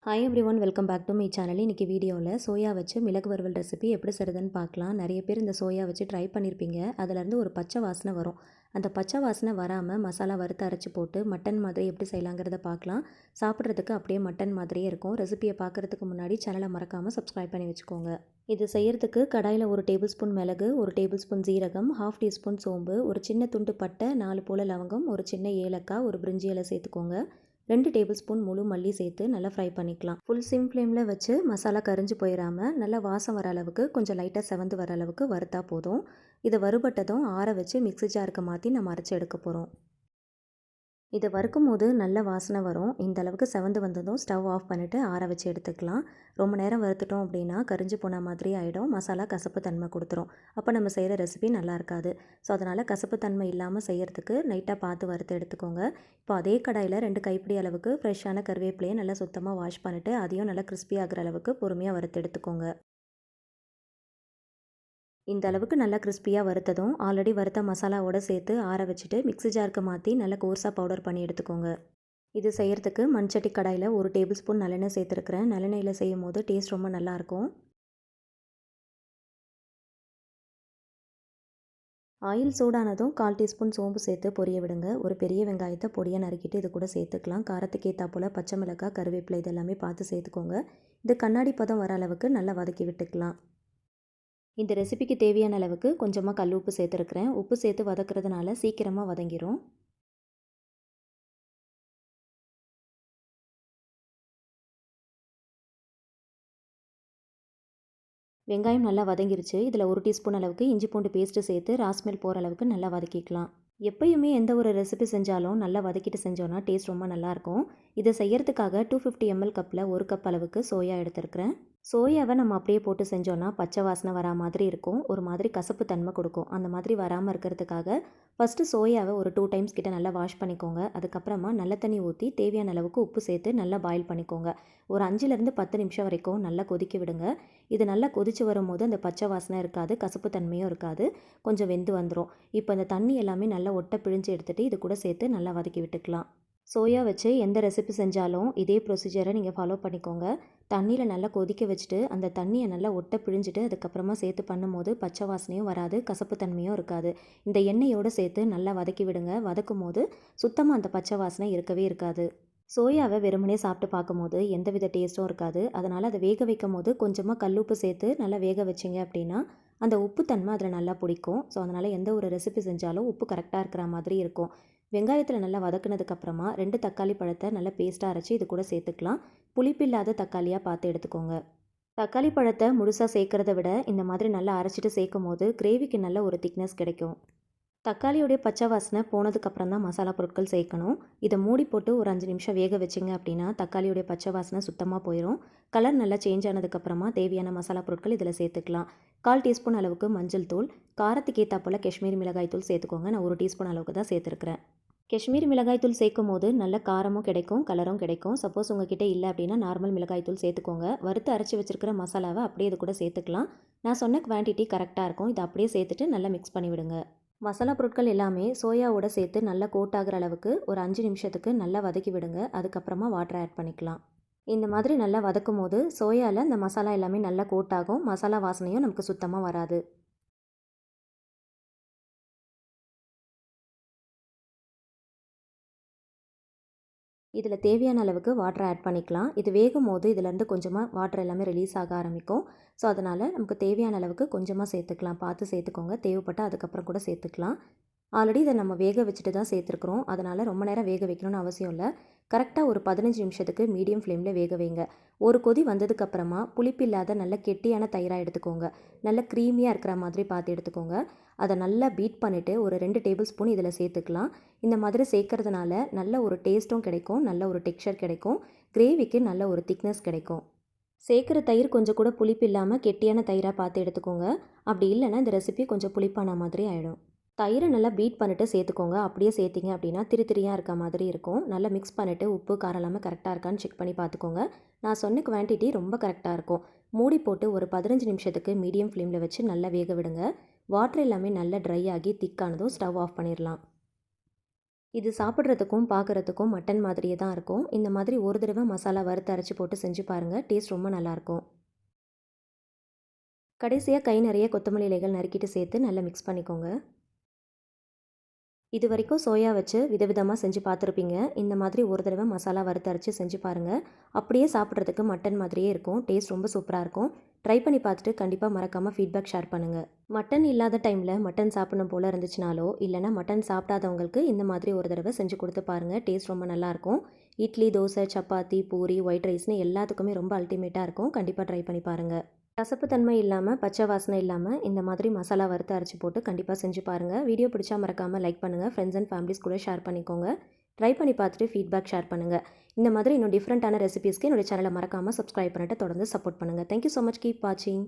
Hi everyone, welcome back to my channel. இன்றைக்கி வீடியோவில் soya வச்சு மிளகு வறுவல் ரெசிபி எப்படி செய்கிறதுன்னு பார்க்கலாம். நிறைய பேர் இந்த சோயா வச்சு ட்ரை பண்ணியிருப்பீங்க. அதிலேருந்து ஒரு பச்சை வாசனை வரும். அந்த பச்சை வாசனை வராமல் மசாலா வறுத்து அரைச்சி போட்டு மட்டன் மாதிரி எப்படி செய்யலாங்கிறத பார்க்கலாம். சாப்பிட்றதுக்கு அப்படியே மட்டன் மாதிரியே இருக்கும். ரெசிபியை பார்க்குறதுக்கு முன்னாடி சேனலை மறக்காமல் சப்ஸ்கிரைப் பண்ணி வச்சுக்கோங்க. இது செய்கிறதுக்கு கடாயில் 1 டேபிள் ஸ்பூன் மிளகு, 1 டேபிள் ஸ்பூன் ஜீரகம், 1/2 டீஸ்பூன் சோம்பு, ஒரு சின்ன துண்டு பட்டை, 4 போல லவங்கம், ஒரு சின்ன ஏலக்காய், ஒரு பிரிஞ்சி இலை சேர்த்துக்கோங்க. 2 டேபிள் ஸ்பூன் முழு மல்லி சேர்த்து நல்லா ஃப்ரை பண்ணிக்கலாம். ஃபுல் சிம் ஃப்ளேமில் வச்சு மசாலா கரிஞ்சு போயிடாமல் நல்லா வாசம் வர அளவுக்கு கொஞ்சம் லைட்டாக செவந்து வர அளவுக்கு வறுத்தா போதும். இதை வறுபட்டதும் ஆற வச்சு மிக்ஸி ஜாருக்கு மாற்றி நம்ம அரைச்சி எடுக்க போகிறோம். இதை வறுக்கும் போது நல்ல வாசனை வரும். இந்த அளவுக்கு செவந்து வந்ததும் ஸ்டவ் ஆஃப் பண்ணிவிட்டு ஆற வச்சு எடுத்துக்கலாம். ரொம்ப நேரம் வறுத்துட்டோம் அப்படின்னா கரிஞ்சு போன மாதிரி ஆகிடும். மசாலா கசப்பு தன்மை கொடுத்துரும். அப்போ நம்ம செய்கிற ரெசிபி நல்லா இருக்காது. ஸோ அதனால் கசப்பு தன்மை இல்லாமல் செய்கிறதுக்கு லைட்டாக பார்த்து வறுத்து எடுத்துக்கோங்க. இப்போ அதே கடாயில் 2 கைப்பிடி அளவுக்கு ஃப்ரெஷ்ஷான கருவேப்பிலையை நல்லா சுத்தமாக வாஷ் பண்ணிவிட்டு அதையும் நல்லா கிறிஸ்பி ஆகிற அளவுக்கு பொறுமையாக வறுத்து எடுத்துக்கோங்க. இந்த அளவுக்கு நல்லா கிறிஸ்பியாக வறுத்ததும் ஆல்ரெடி வறுத்த மசாலாவோடு சேர்த்து ஆற வச்சுட்டு மிக்ஸி ஜாருக்கு மாற்றி நல்லா கோர்ஸாக பவுடர் பண்ணி எடுத்துக்கோங்க. இது செய்கிறதுக்கு மண்சட்டி கடாயில் 1 டேபிள் ஸ்பூன் நல்லெண்ணெய் சேர்த்துருக்குறேன். நல்லெண்ணெயில் செய்யும் போது டேஸ்ட் ரொம்ப நல்லாயிருக்கும். ஆயில் சூடானதும் 1/4 டீஸ்பூன் சோம்பு சேர்த்து பொரிய விடுங்க. ஒரு பெரிய வெங்காயத்தை பொடியாக நறுக்கிட்டு இது கூட சேர்த்துக்கலாம். காரத்துக்கு ஏற்றா போல் பச்சை மிளகாய், கருவேப்பிலை இதெல்லாமே பார்த்து சேர்த்துக்கோங்க. இது கண்ணாடி பதம் வர அளவுக்கு நல்லா வதக்கி விட்டுக்கலாம். இந்த ரெசிபிக்கு தேவையான அளவுக்கு கொஞ்சமாக கல் உப்பு சேர்த்துருக்குறேன். உப்பு சேர்த்து வதக்குறதுனால சீக்கிரமாக வதங்கிரும். வெங்காயம் நல்லா வதங்கிருச்சு. இதில் 1 டீஸ்பூன் அளவுக்கு இஞ்சி பூண்டு பேஸ்ட்டு சேர்த்து ராஸ்மெல் போகிற அளவுக்கு நல்லா வதக்கிக்கலாம். எப்பயுமே எந்த ஒரு ரெசிபி செஞ்சாலும் நல்லா வதக்கிட்டு செஞ்சோன்னா டேஸ்ட் ரொம்ப நல்லாயிருக்கும். இதை செய்யறதுக்காக 250 ml கப்பில் 1 கப் அளவுக்கு சோயா எடுத்துருக்கிறேன். சோயாவை நம்ம அப்படியே போட்டு செஞ்சோன்னா பச்சை வாசனை வரா மாதிரி இருக்கும். ஒரு மாதிரி கசப்பு தன்மை கொடுக்கும். அந்த மாதிரி வராமல் இருக்கிறதுக்காக ஃபஸ்ட்டு சோயாவை ஒரு 2 டைம்ஸ் கிட்ட நல்லா வாஷ் பண்ணிக்கோங்க. அதுக்கப்புறமா நல்ல தண்ணி ஊற்றி தேவையான அளவுக்கு உப்பு சேர்த்து நல்லா பாயில் பண்ணிக்கோங்க. ஒரு 5லேருந்து 10 நிமிஷம் வரைக்கும் நல்லா கொதிக்க விடுங்க. இது நல்லா கொதித்து வரும்போது அந்த பச்சை வாசனை இருக்காது, கசப்பு தன்மையும் இருக்காது. கொஞ்சம் வெந்து வந்துடும். இப்போ இந்த தண்ணி எல்லாமே நல்லா ஒட்டை பிழிஞ்சு எடுத்துகிட்டு இது கூட சேர்த்து நல்லா வதக்கி விட்டுக்கலாம். சோயா வச்சு எந்த ரெசிபி செஞ்சாலும் இதே ப்ரொசீஜரை நீங்கள் ஃபாலோ பண்ணிக்கோங்க. தண்ணியில் நல்லா கொதிக்க வச்சுட்டு அந்த தண்ணியை நல்லா ஒட்டை பிழிஞ்சிட்டு அதுக்கப்புறமா சேர்த்து பண்ணும்போது பச்சை வாசனையும் வராது, கசப்பு தன்மையும் இருக்காது. இந்த எண்ணெயோடு சேர்த்து நல்லா வதக்கி விடுங்க. வதக்கும் போது சுத்தமாக அந்த பச்சை வாசனை இருக்கவே இருக்காது. சோயாவை வெறுமனே சாப்பிட்டு பார்க்கும்போது எந்தவித டேஸ்ட்டும் இருக்காது. அதனால் அதை வேக வைக்கும் போது கொஞ்சமாக கல்லுப்பு சேர்த்து நல்லா வேக வச்சிங்க அப்படின்னா அந்த உப்புத்தன்மை அதில் நல்லா பிடிக்கும். ஸோ அதனால் எந்த ஒரு ரெசிபி செஞ்சாலும் உப்பு கரெக்டாக இருக்கிற மாதிரி இருக்கும். வெங்காயத்தில் நல்லா வதக்குனதுக்கப்புறமா 2 தக்காளி பழத்தை நல்லா பேஸ்ட்டாக அரைச்சி இது கூட சேர்த்துக்கலாம். புளிப்பு இல்லாத தக்காளியாக பார்த்து எடுத்துக்கோங்க. தக்காளி பழத்தை முழுசாக சேர்க்குறத விட இந்த மாதிரி நல்லா அரைச்சிட்டு சேர்க்கும் போது கிரேவிக்கு நல்ல ஒரு திக்னஸ் கிடைக்கும். தக்காளியோடைய பச்சை வாசனை போனதுக்கப்புறம் தான் மசாலா பொருட்கள் சேர்க்கணும். இதை மூடி போட்டு ஒரு 5 நிமிஷம் வேக வச்சிங்க அப்படின்னா தக்காளியோடைய பச்சை வாசனை சுத்தமாக போயிடும். கலர் நல்லா சேஞ்ச் ஆனதுக்கப்புறமா தேவையான மசாலா பொருட்கள் இதில் சேர்த்துக்கலாம். 1/4 டீஸ்பூன் அளவுக்கு மஞ்சள் தூள், காரத்துக்கு ஏற்றா போல் காஷ்மீரி மிளகாய் தூள் சேர்த்துக்கோங்க. நான் 1 டீஸ்பூன் அளவுக்கு தான் சேர்த்துருக்கிறேன். காஷ்மீரி மிளகாய் தூள் சேர்க்கும் போது நல்ல காரமும் கிடைக்கும், கலரும் கிடைக்கும். சப்போஸ் உங்ககிட்ட இல்லை அப்படின்னா நார்மல் மிளகாய் தூள் சேர்த்துக்கோங்க. வறுத்து அரைச்சி வச்சிருக்கிற மசாலாவை அப்படியே இது கூட சேர்த்துக்கலாம். நான் சொன்ன குவான்டிட்டி கரெக்டாக இருக்கும். இதை அப்படியே சேர்த்துட்டு நல்லா மிக்ஸ் பண்ணி விடுங்க. மசாலா பொருட்கள் எல்லாமே சோயாவோட சேர்த்து நல்லா கோட் ஆகிற அளவுக்கு ஒரு 5 நிமிஷத்துக்கு நல்லா வதக்கி விடுங்க. அதுக்கப்புறமா வாட்டர் ஆட் பண்ணிக்கலாம். இந்த மாதிரி நல்லா வதக்கும் போது சோயாவில் இந்த மசாலா எல்லாமே நல்லா கோட் ஆகும். மசாலா வாசனையும் நமக்கு சுத்தமாக வராது. இதில் தேவையான அளவுக்கு வாட்டர் ஆட் பண்ணிக்கலாம். இது வேகும் போது இதிலேருந்து கொஞ்சமாக வாட்டர் எல்லாமே ரிலீஸ் ஆக ஆரம்பிக்கும். ஸோ அதனால் நமக்கு தேவையான அளவுக்கு கொஞ்சமாக சேர்த்துக்கலாம். பார்த்து சேர்த்துக்கோங்க. தேவைப்பட்டால் அதுக்கப்புறம் கூட சேர்த்துக்கலாம். ஆல்ரெடி இதை நம்ம வேக வச்சுட்டு தான் சேர்த்துருக்குறோம். அதனால் ரொம்ப நேரம் வேக வைக்கணும்னு அவசியம் இல்லை. கரெக்டாக ஒரு 15 நிமிஷத்துக்கு மீடியம் ஃப்ளேமில் வேக வைங்க. ஒரு கொதி வந்ததுக்கப்புறமா புளிப்பு இல்லாத நல்ல கெட்டியான தயிராக எடுத்துக்கோங்க. நல்ல க்ரீமியாக இருக்கிற மாதிரி பார்த்து எடுத்துக்கோங்க. அதை நல்லா பீட் பண்ணிவிட்டு ஒரு 2 டேபிள் ஸ்பூன் இதில் சேர்த்துக்கலாம். இந்த மாதிரி சேர்க்கறதுனால நல்ல ஒரு டேஸ்ட்டும் கிடைக்கும், நல்ல ஒரு டெக்ஸ்சர் கிடைக்கும், கிரேவிக்கு நல்ல ஒரு திக்னஸ் கிடைக்கும். சேர்க்குற தயிர் கொஞ்சம் கூட புளிப்பு இல்லாமல் கெட்டியான தயிராக பார்த்து எடுத்துக்கோங்க. அப்படி இல்லைன்னா இந்த ரெசிபி கொஞ்சம் புளிப்பான மாதிரி ஆகிடும். தயிரை நல்லா பீட் பண்ணிவிட்டு சேர்த்துக்கோங்க. அப்படியே சேர்த்திங்க அப்படின்னா திரியாக இருக்க மாதிரி இருக்கும். நல்லா மிக்ஸ் பண்ணிவிட்டு உப்பு காரம் எல்லாமே கரெக்டாக இருக்கான்னு செக் பண்ணி பார்த்துக்கோங்க. நான் சொன்ன குவான்டிட்டி ரொம்ப கரெக்டாக இருக்கும். மூடி போட்டு ஒரு 15 நிமிஷத்துக்கு மீடியம் ஃப்ளேமில் வச்சு நல்லா வேக விடுங்க. வாட்டர் எல்லாமே நல்லா ட்ரை ஆகி திக்கானதும் ஸ்டவ் ஆஃப் பண்ணிடலாம். இது சாப்பிட்றதுக்கும் பார்க்குறதுக்கும் மட்டன் மாதிரியே தான் இருக்கும். இந்த மாதிரி ஒரு தடவை மசாலா வறுத்து அரைச்சி போட்டு செஞ்சு பாருங்கள். டேஸ்ட் ரொம்ப நல்லாயிருக்கும். கடைசியாக கை நிறைய கொத்தமல்லி இலைகள் நறுக்கிட்டு சேர்த்து நல்லா மிக்ஸ் பண்ணிக்கோங்க. இது வரைக்கும் சோயா வச்சு விதவிதமாக செஞ்சு பார்த்துருப்பீங்க. இந்த மாதிரி ஒரு தடவை மசாலா வறுத்து அரைச்சி செஞ்சு பாருங்கள். அப்படியே சாப்பிட்றதுக்கு மட்டன் மாதிரியே இருக்கும். டேஸ்ட் ரொம்ப சூப்பராக இருக்கும். ட்ரை பண்ணி பார்த்துட்டு கண்டிப்பாக மறக்காமல் ஃபீட்பேக் ஷேர் பண்ணுங்கள். மட்டன் இல்லாத டைமில் மட்டன் சாப்பிடணும் போல் இருந்துச்சுனாலோ இல்லைனா மட்டன் சாப்பிடாதவங்களுக்கு இந்த மாதிரி ஒரு தடவை செஞ்சு கொடுத்து பாருங்கள். டேஸ்ட் ரொம்ப நல்லாயிருக்கும். இட்லி, தோசை, சப்பாத்தி, பூரி, ஒயிட் ரைஸ்னு எல்லாத்துக்குமே ரொம்ப அல்டிமேட்டாக இருக்கும். கண்டிப்பாக ட்ரை பண்ணி பாருங்கள். கசப்பு தன்மை இல்லாமல், பச்சை வாசனை இல்லாமல் இந்த மாதிரி மசாலா வறுத்து அரைச்சி போட்டு கண்டிப்பாக செஞ்சு பாருங்கள். வீடியோ பிடிச்சா மறக்காமல் லைக் பண்ணுங்கள். ஃப்ரெண்ட்ஸ் அண்ட் ஃபேமிலிஸ் கூட ஷேர் பண்ணிக்கோங்க. ட்ரை பண்ணி பார்த்துட்டு ஃபீட்பேக் ஷேர் பண்ணுங்கள். இந்த மாதிரி இன்னும் டிஃப்ரெண்ட்டான ரெசிபீஸ்க்கு என்னோட சேனலை மறக்காமல் சப்ஸ்கிரைப் பண்ணிட்டு தொடர்ந்து சப்போர்ட் பண்ணுங்கள். Thank you so much. கீப் வாட்சிங்.